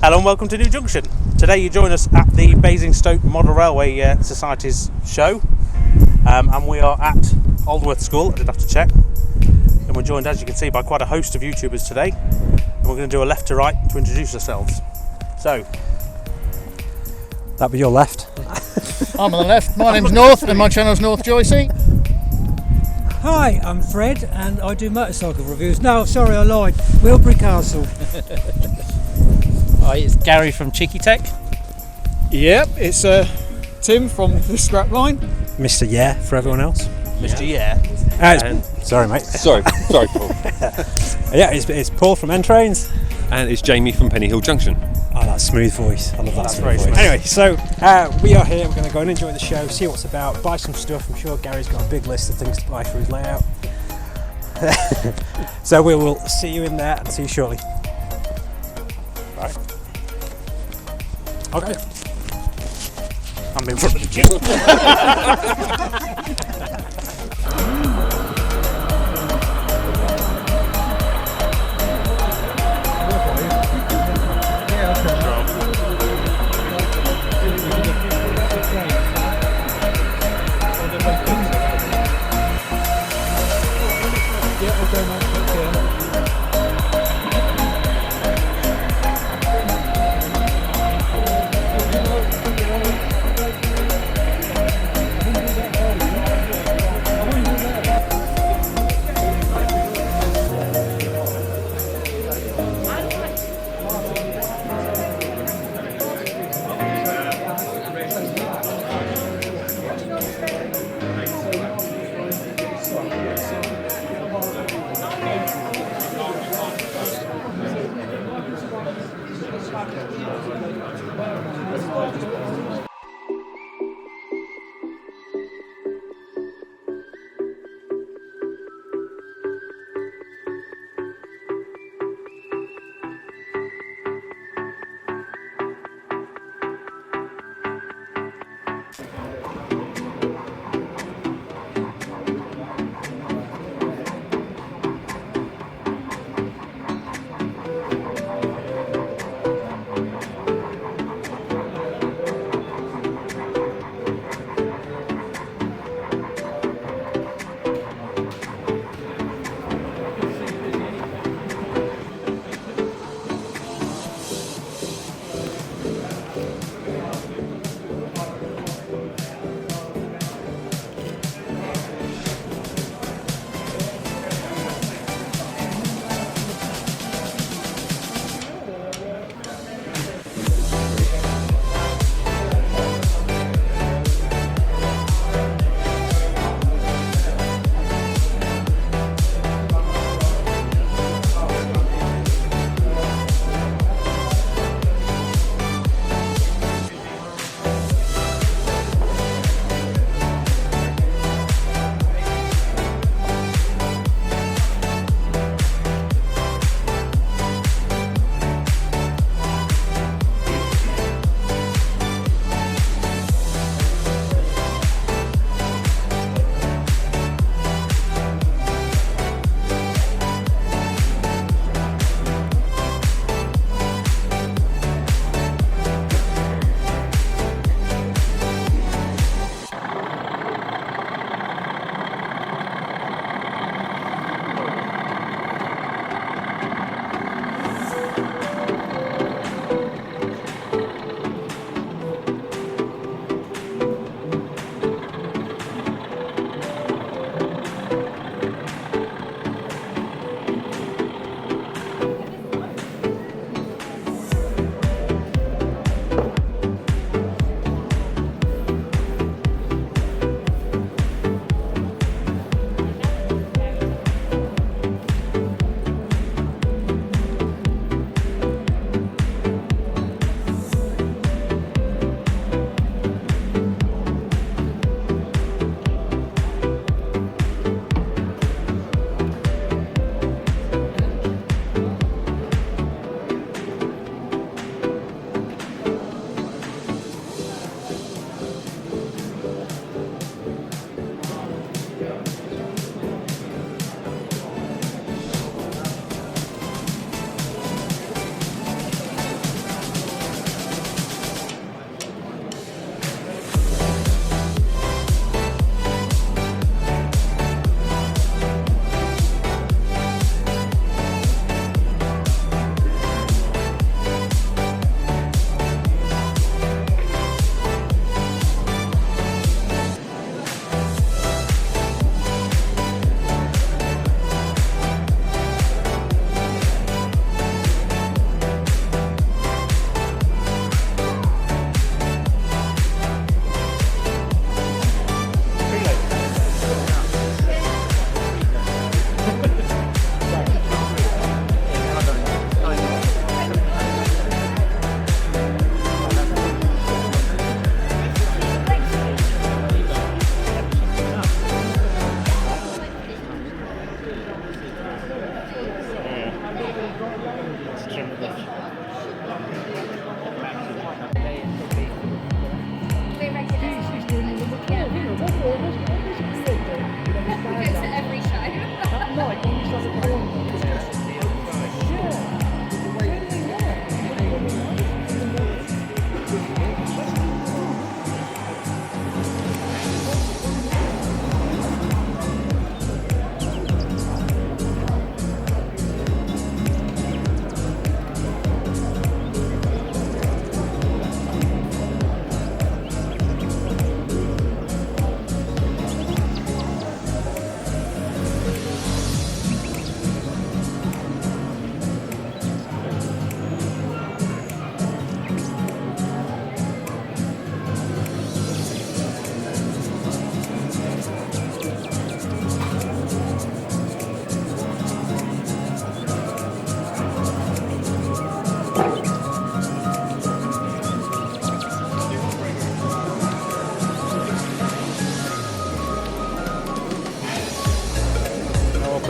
Hello and welcome to New Junction. Today you join us at the Basingstoke Model Railway Society's show, and we are at Aldworth School. I did have to check, and we're joined, as you can see, by quite a host of YouTubers today, and we're going to do a left to right to introduce ourselves. So, that'd be your left. I'm on the left. My name's North, and my channel's North Joycey. Hi, I'm Fred, and I do motorcycle reviews. No, sorry, I lied. Wilbury Castle. Hi, it's Gary from Cheeky Tech. Yep, it's Tim from the Scrap Line. Mr. Yeah for everyone else. Mr. Yeah. Sorry, mate. Sorry, Paul. Yeah, it's Paul from N-Trains. And it's Jamie from Penny Hill Junction. Oh, that smooth voice. I love that That's smooth very voice. smooth. Anyway, so we are here. We're going to go and enjoy the show, see what it's about, buy some stuff. I'm sure Gary's got a big list of things to buy for his layout. So we will see you in there and see you shortly. Right. Okay. I'm in front of the queue.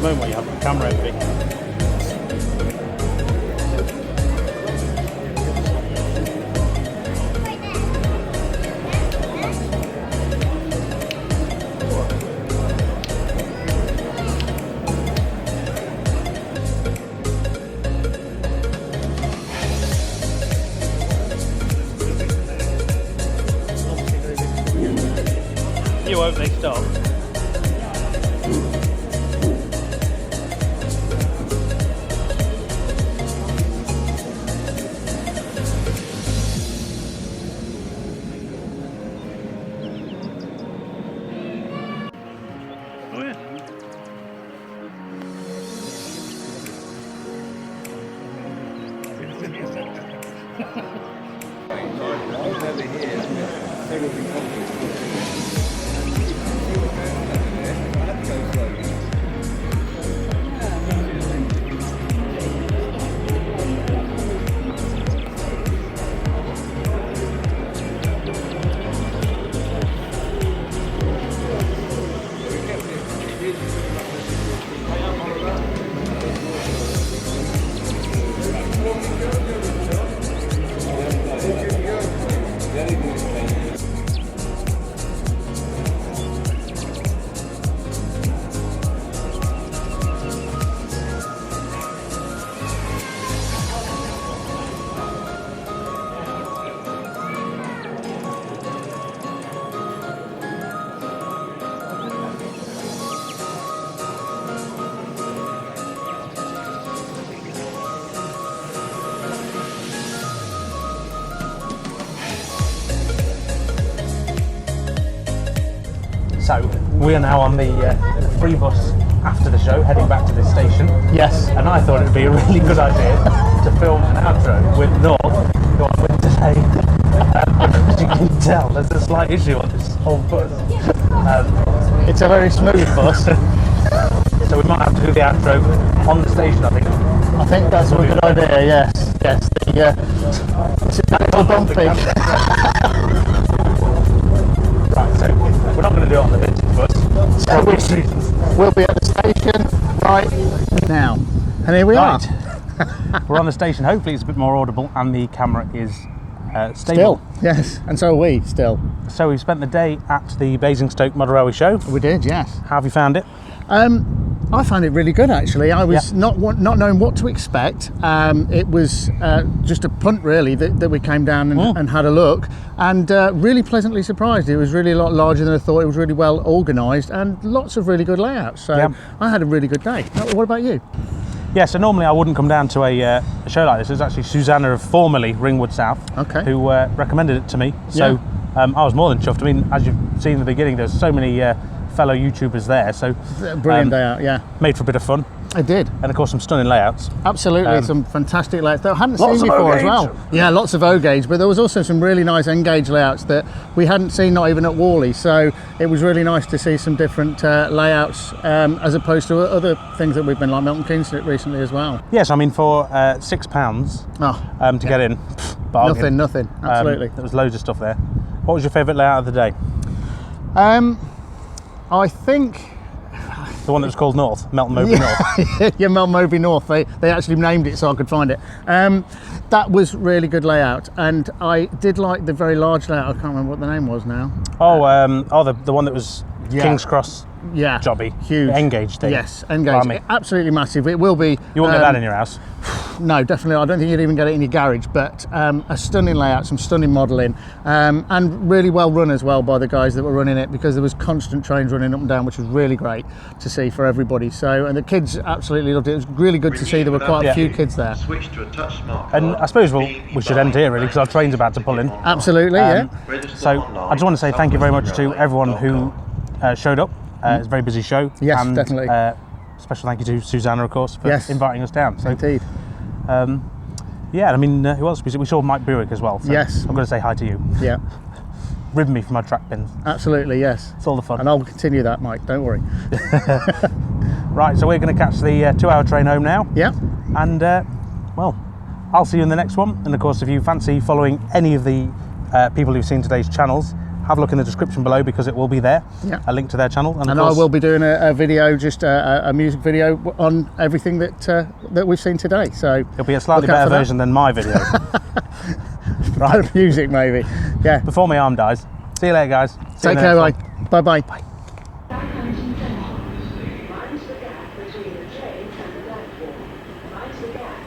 moment while you have the camera empty. You won't, they stop. So we are now on the free bus after the show, heading back to this station. Yes. And I thought it would be a really good idea to film an outro with North, who I'm with today. As you can tell, there's a slight issue on this whole bus. It's a very smooth bus. So we might have to do the outro on the station, I think. I think that's a good idea, yes. Yes, it's a little bumpy. Right, so we're not going to do it on the vintage bus. So we'll be at the station right now. And here we are. We're on the station. Hopefully it's a bit more audible and the camera is Still, stable. yes. And so are we, still. So we spent the day at the Basingstoke Model Railway Show. We did, yes. How have you found it? I found it really good, actually. I was not knowing what to expect. It was just a punt, really, that we came down and had a look, and really pleasantly surprised. It was really a lot larger than I thought. It was really well organised and lots of really good layouts. So I had a really good day. What about you? Yeah, so normally I wouldn't come down to a show like this. It was actually Susanna of formerly Ringwood South who recommended it to me. So I was more than chuffed. I mean, as you've seen in the beginning, there's so many fellow YouTubers there, so brilliant day out, yeah. Made for a bit of fun. It did. And of course some stunning layouts. Absolutely, some fantastic layouts that I hadn't seen before as well. Yeah, lots of O-gauge, but there was also some really nice N-gauge layouts that we hadn't seen, not even at Whalley, so it was really nice to see some different layouts as opposed to other things that we've been like Milton Keynes recently as well. Yes, I mean for £6 to get in, bargain. Nothing, absolutely. There was loads of stuff there. What was your favourite layout of the day? I think the one that was called North, Melton Mowbray North. Yeah, Melton Mowbray North. They actually named it so I could find it. That was really good layout, and I did like the very large layout. I can't remember what the name was now. The one that was King's Cross. Yeah, jobby, huge N-gauge thing. Yes, N-gauge, absolutely massive. It will be. You won't get that in your house. No, definitely. I don't think you'd even get it in your garage. But a stunning layout, some stunning modelling, and really well run as well by the guys that were running it, because there was constant trains running up and down, which was really great to see for everybody. So, and the kids absolutely loved it. It was really good to see there were quite a few kids there. Switch to a touch smart and I suppose we should end here really, because our train's about to pull in. Absolutely, yeah. So I just want to say thank you very much to everyone who showed up. It's a very busy show. Yes, and, definitely. Special thank you to Susanna, of course, for inviting us down. So, indeed. Yeah, I mean, who else? We saw Mike Buick as well. So yes. I'm going to say hi to you. Yeah. Ribbon me for my track pins. Absolutely, yes. It's all the fun. And I'll continue that, Mike, don't worry. Right, so we're going to catch the 2-hour train home now. Yeah. And, well, I'll see you in the next one. And of course, if you fancy following any of the people who've seen today's channels, have a look in the description below because it will be there. Yeah. A link to their channel. And, of And course, I will be doing a video, just a music video on everything that we've seen today. So it'll be a slightly look out better for that. version than my video. Right. Music maybe. Yeah. Before my arm dies. See you later, guys. See you Take in the care. next Bye. one. Bye. Bye. Mind the gap between the train and the platform. Mind the gap